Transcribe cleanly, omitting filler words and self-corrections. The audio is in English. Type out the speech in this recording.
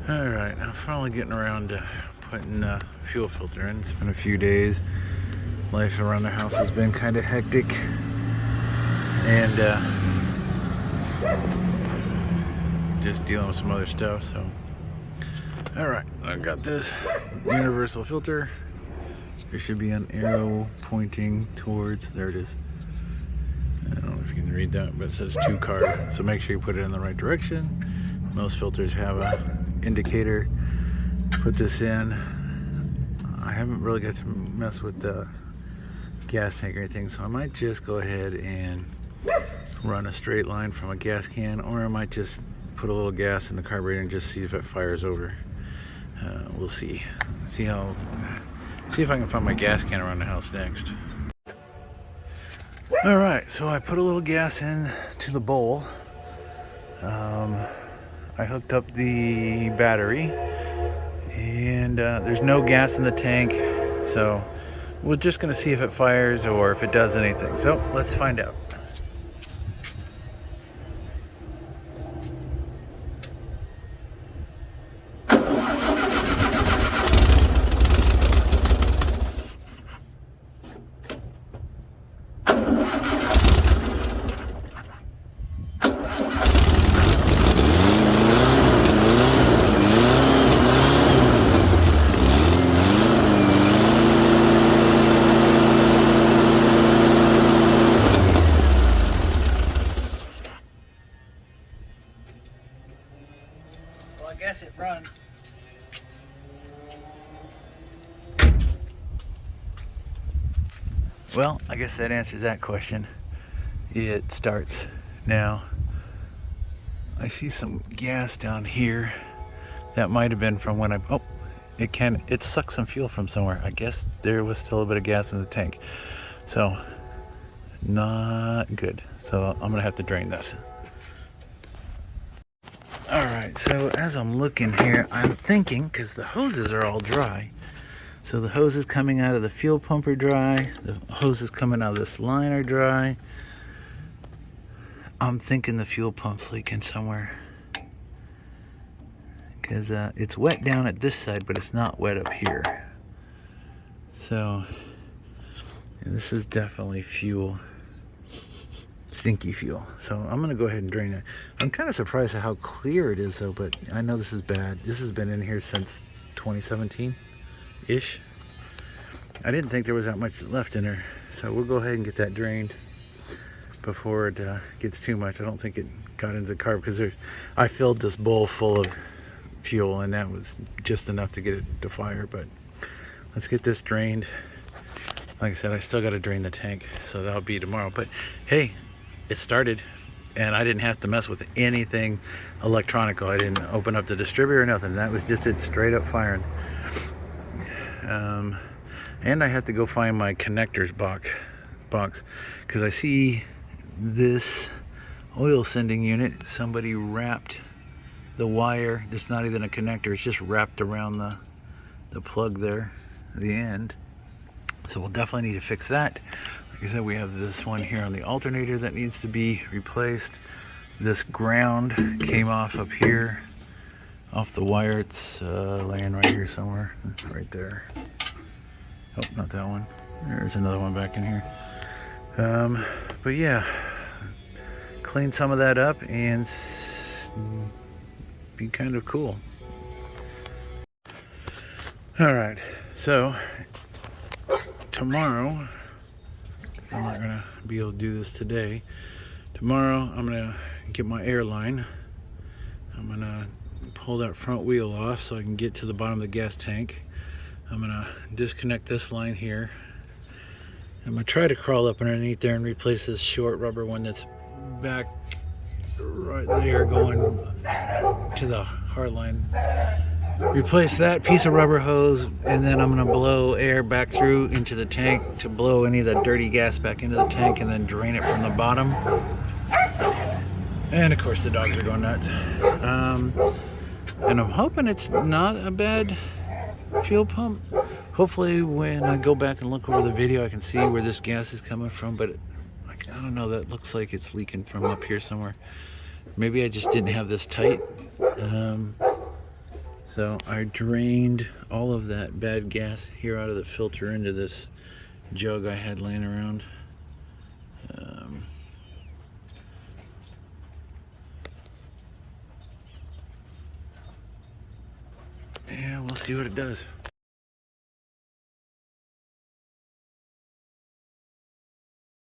Alright, I'm finally getting around to putting a fuel filter in. It's been a few days. Life around the house has been kind of hectic. And just dealing with some other stuff, so. Alright, I got this universal filter. There should be an arrow pointing towards, there it is. I don't know if you can read that, but it says 2 carb. So make sure you put it in the right direction. Most filters have a indicator. Put this in. I haven't really got to mess with the gas tank or anything, so I might just go ahead and run a straight line from a gas can, or I might just put a little gas in the carburetor and just see if it fires over. We'll see. See if I can find my gas can around the house next. All right, so I put a little gas in to the bowl. I hooked up the battery, and there's no gas in the tank, so we're just gonna see if it fires or if it does anything. So let's find out. I guess it runs. Well, I guess that answers that question. It starts now. I see some gas down here. That might have been from when it sucked some fuel from somewhere. I guess there was still a bit of gas in the tank. So, not good. So I'm gonna have to drain this. Alright, so as I'm looking here, I'm thinking, because the hoses are all dry, so the hoses coming out of the fuel pump are dry, the hoses coming out of this line are dry. I'm thinking the fuel pump's leaking somewhere, because it's wet down at this side, but it's not wet up here. So, this is definitely fuel. Stinky fuel. So I'm gonna go ahead and drain it. I'm kind of surprised at how clear it is though, but I know this is bad. This has been in here since 2017-ish. I didn't think there was that much left in there. So we'll go ahead and get that drained before it gets too much. I don't think it got into the carb, because I filled this bowl full of fuel and that was just enough to get it to fire. But let's get this drained. Like I said, I still got to drain the tank, so that'll be tomorrow. But hey, it started, and I didn't have to mess with anything electronic. I didn't open up the distributor or nothing. That was just it straight up firing. And I had to go find my connectors box, because I see this oil sending unit, somebody wrapped the wire. It's not even a connector, it's just wrapped around the plug there, the end. So we'll definitely need to fix that. Like I said, we have this one here on the alternator that needs to be replaced. This ground came off up here, off the wire. It's laying right here somewhere, right there. Oh, not that one. There's another one back in here. But yeah, clean some of that up and be kind of cool. All right, so tomorrow, I'm not gonna be able to do this today. Tomorrow I'm gonna get my air line. I'm gonna pull that front wheel off so I can get to the bottom of the gas tank. I'm gonna disconnect this line here. I'm gonna try to crawl up underneath there and replace this short rubber one that's back right there going to the hard line. Replace that piece of rubber hose, and then I'm going to blow air back through into the tank to blow any of the dirty gas back into the tank, and then drain it from the bottom. And of course the dogs are going nuts. And I'm hoping it's not a bad fuel pump. Hopefully when I go back and look over the video I can see where this gas is coming from, but I don't know, that looks like it's leaking from up here somewhere. Maybe I just didn't have this tight. So I drained all of that bad gas here out of the filter into this jug I had laying around. Yeah, we'll see what it does.